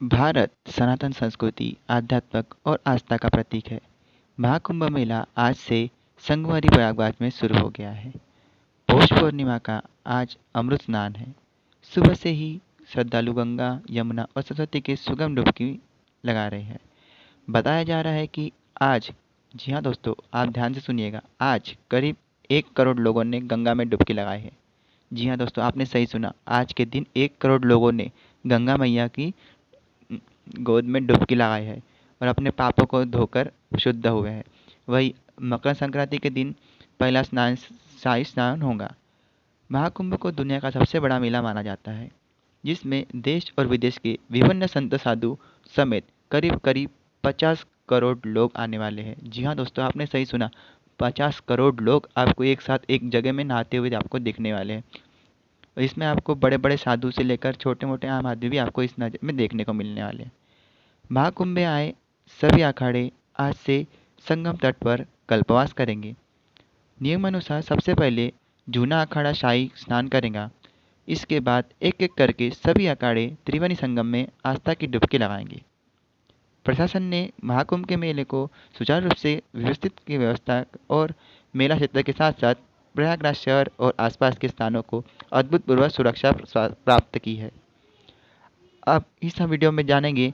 भारत सनातन संस्कृति, आध्यात्म और आस्था का प्रतीक है। महाकुंभ मेला आज से संगमरी प्रयागराज में शुरू हो गया है। पौष पूर्णिमा का आज अमृत स्नान है। सुबह से ही श्रद्धालु गंगा, यमुना और सरस्वती की सुगम डुबकी लगा रहे हैं। बताया जा रहा है कि आज, जी हाँ दोस्तों, आप ध्यान से सुनिएगा, आज करीब 1 करोड़ लोगों ने गंगा में डुबकी लगाई है। जी हाँ दोस्तों, आपने सही सुना, आज के दिन 1 करोड़ लोगों ने गंगा मैया की गोद में डुबकी लगाई है और अपने पापों को धोकर शुद्ध हुए हैं। वही मकर संक्रांति के दिन पहला स्नान, शाही स्नान होगा। महाकुंभ को दुनिया का सबसे बड़ा मेला माना जाता है, जिसमें देश और विदेश के विभिन्न संत साधु समेत करीब करीब 50 करोड़ लोग आने वाले हैं। जी हाँ दोस्तों, आपने सही सुना, 50 करोड़ लोग आपको एक साथ एक जगह में नहाते हुए आपको दिखने वाले हैं। और इसमें आपको बड़े बड़े साधु से लेकर छोटे मोटे आम आदमी भी आपको इस नज़र में देखने को मिलने वाले हैं। महाकुंभ में आए सभी अखाड़े आज से संगम तट पर कल्पवास करेंगे। नियमानुसार सबसे पहले जूना अखाड़ा शाही स्नान करेगा। इसके बाद एक एक करके सभी अखाड़े त्रिवेणी संगम में आस्था की डुबकी लगाएंगे। प्रशासन ने महाकुंभ के मेले को सुचारू रूप से व्यवस्थित की व्यवस्था और मेला क्षेत्र के साथ साथ प्रयागराज शहर और आसपास के स्थानों को अद्भुतपूर्व सुरक्षा प्राप्त की है। अब इस वीडियो में जानेंगे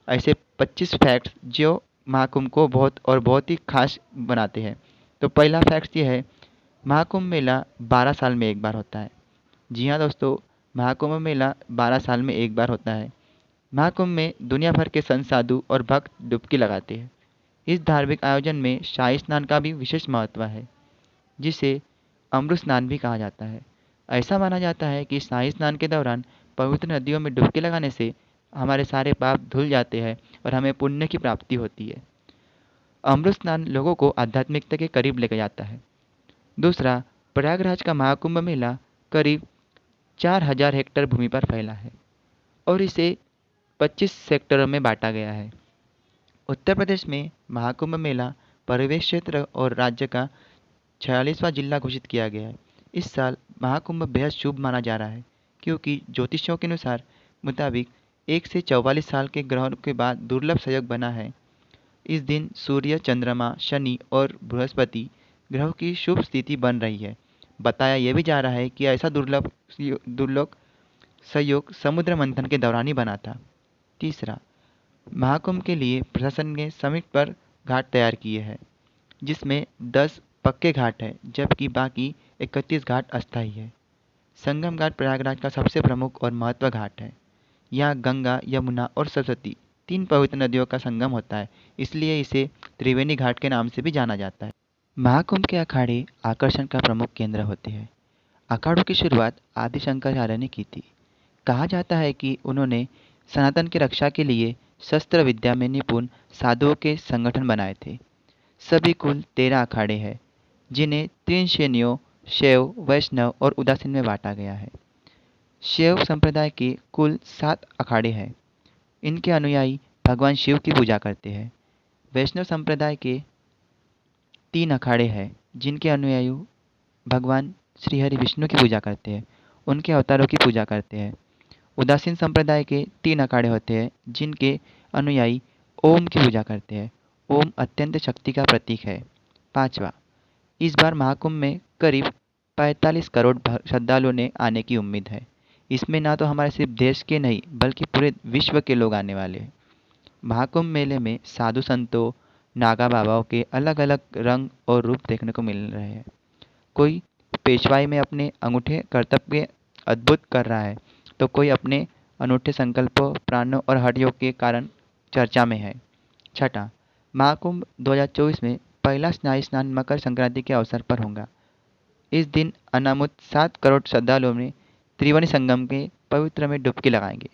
ऐसे 25 फैक्ट्स जो महाकुंभ को बहुत ही खास बनाते हैं। तो पहला फैक्ट ये है, महाकुंभ मेला 12 साल में एक बार होता है। जी हाँ दोस्तों, महाकुंभ मेला 12 साल में एक बार होता है। महाकुंभ में दुनिया भर के संत साधु और भक्त डुबकी लगाते हैं। इस धार्मिक आयोजन में शाही स्नान का भी विशेष महत्व है, जिसे अमृत स्नान भी कहा जाता है। ऐसा माना जाता है कि शाही स्नान के दौरान पवित्र नदियों में डुबकी लगाने से हमारे सारे पाप धुल जाते हैं और हमें पुण्य की प्राप्ति होती है। अमृत स्नान लोगों को आध्यात्मिकता के करीब लेकर जाता है। दूसरा, प्रयागराज का महाकुंभ मेला करीब 4000 हेक्टेयर भूमि पर फैला है और इसे 25 सेक्टरों में बांटा गया है। उत्तर प्रदेश में महाकुंभ मेला परिवेश क्षेत्र और राज्य का 46वां जिला घोषित किया गया है। इस साल महाकुंभ बेहद शुभ माना जा रहा है, क्योंकि ज्योतिषियों के अनुसार मुताबिक 1 से 44 साल के ग्रहण के बाद दुर्लभ संयोग बना है। इस दिन सूर्य, चंद्रमा, शनि और बृहस्पति ग्रहों की शुभ स्थिति बन रही है। बताया यह भी जा रहा है कि ऐसा दुर्लभ संयोग समुद्र मंथन के दौरान ही बना था। तीसरा, महाकुंभ के लिए प्रशासन ने समिट पर घाट तैयार किए हैं, जिसमें 10 पक्के घाट हैं, जबकि बाकी 31 घाट अस्थायी है। संगम घाट प्रयागराज का सबसे प्रमुख और महत्व घाट है। यहाँ गंगा, यमुना और सरस्वती 3 पवित्र नदियों का संगम होता है, इसलिए इसे त्रिवेणी घाट के नाम से भी जाना जाता है। महाकुंभ के अखाड़े आकर्षण का प्रमुख केंद्र होते हैं। अखाड़ों की शुरुआत आदि शंकराचार्य ने की थी। कहा जाता है कि उन्होंने सनातन की रक्षा के लिए शस्त्र विद्या में निपुण साधुओं के संगठन बनाए थे। सभी कुल 13 अखाड़े हैं, जिन्हें 3 श्रेणियों शैव, वैष्णव और उदासीन में बांटा गया है। शैव संप्रदाय के कुल 7 अखाड़े हैं। इनके अनुयायी भगवान शिव की पूजा करते हैं। वैष्णव संप्रदाय के 3 अखाड़े हैं, जिनके अनुयायी भगवान श्री हरि विष्णु की पूजा करते हैं, उनके अवतारों की पूजा करते हैं। उदासीन संप्रदाय के 3 अखाड़े होते हैं, जिनके अनुयायी ओम की पूजा करते हैं। ओम अत्यंत शक्ति का प्रतीक है। पांचवा, इस बार महाकुंभ में करीब 45 करोड़ श्रद्धालुओं ने आने की उम्मीद है। इसमें ना तो हमारे सिर्फ देश के नहीं, बल्कि पूरे विश्व के लोग आने वाले हैं। महाकुंभ मेले में साधु संतों, नागा बाबाओं के अलग अलग रंग और रूप देखने को मिल रहे हैं। कोई पेशवाई में अपने अंगूठे कर्तव्य अद्भुत कर रहा है, तो कोई अपने अनूठे संकल्पों, प्राणों और हठ योग के कारण चर्चा में है। छठा, महाकुंभ 2024 में पहला स्नायु स्नान मकर संक्रांति के अवसर पर होगा। इस दिन अनामुत 7 करोड़ श्रद्धालुओं ने त्रिवेणी संगम के पवित्र में डुबकी लगाएंगे।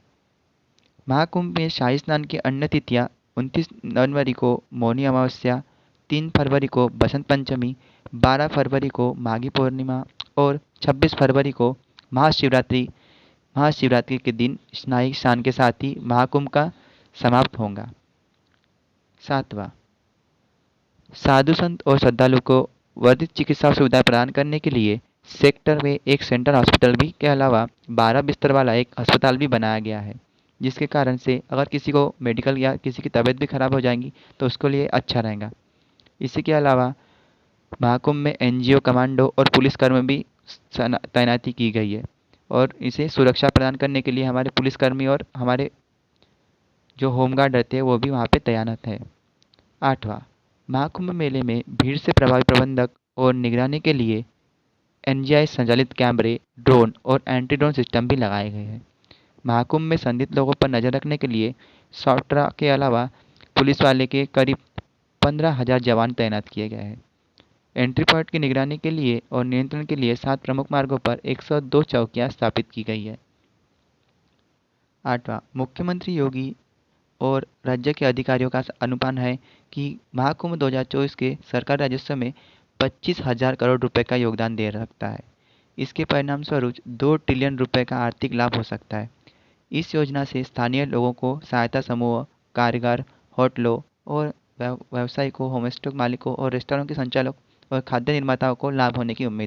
महाकुंभ में शाही स्नान की अन्य तिथियां 29 जनवरी को मौनी अमावस्या, 3 फरवरी को बसंत पंचमी, 12 फरवरी को माघी पूर्णिमा और 26 फरवरी को महाशिवरात्रि महाशिवरात्रि के दिन स्नायु स्नान के साथ ही महाकुंभ का समाप्त होगा। सातवां, साधु संत और श्रद्धालु को वर्धित चिकित्सा सुविधाएं प्रदान करने के लिए सेक्टर में एक सेंट्रल हॉस्पिटल भी के अलावा 12 बिस्तर वाला एक अस्पताल भी बनाया गया है। जिसके कारण से अगर किसी को मेडिकल या किसी की तबीयत भी खराब हो जाएगी तो उसके लिए अच्छा रहेगा। इसी के अलावा महाकुंभ में एनजीओ कमांडो और पुलिसकर्मी भी तैनाती की गई है और इसे सुरक्षा प्रदान करने के लिए हमारे पुलिसकर्मी और हमारे जो होमगार्ड रहते हैं वो भी वहाँ पे तैनात है। आठवां, महाकुंभ मेले में भीड़ से प्रभावी प्रबंधक और निगरानी के लिए एनजीआई संचालित कैमरे, ड्रोन और एंटी ड्रोन सिस्टम भी लगाए गए हैं। महाकुंभ में संदिग्ध लोगों पर नजर रखने के लिए सॉफ्टरा के अलावा पुलिस वाले के करीब 15,000 जवान तैनात किए गए हैं। एंट्री पॉइंट की निगरानी के लिए और नियंत्रण के लिए 7 प्रमुख मार्गों पर 102 चौकियां स्थापित की गई है। आठवां, मुख्यमंत्री योगी और राज्य के अधिकारियों का अनुमान है कि महाकुंभ 2024 के सरकार राजस्व में 25,000 करोड़ रुपए का योगदान दे सकता है। इसके परिणाम स्वरूप 2 ट्रिलियन रुपए का आर्थिक लाभ हो सकता है। इस योजना से स्थानीय लोगों को, सहायता समूह, कारीगर, होटलों और व्यावसायिकों, होमस्टे मालिकों और रेस्तरां के संचालक और खाद्य निर्माताओं को लाभ होने की उम्मीद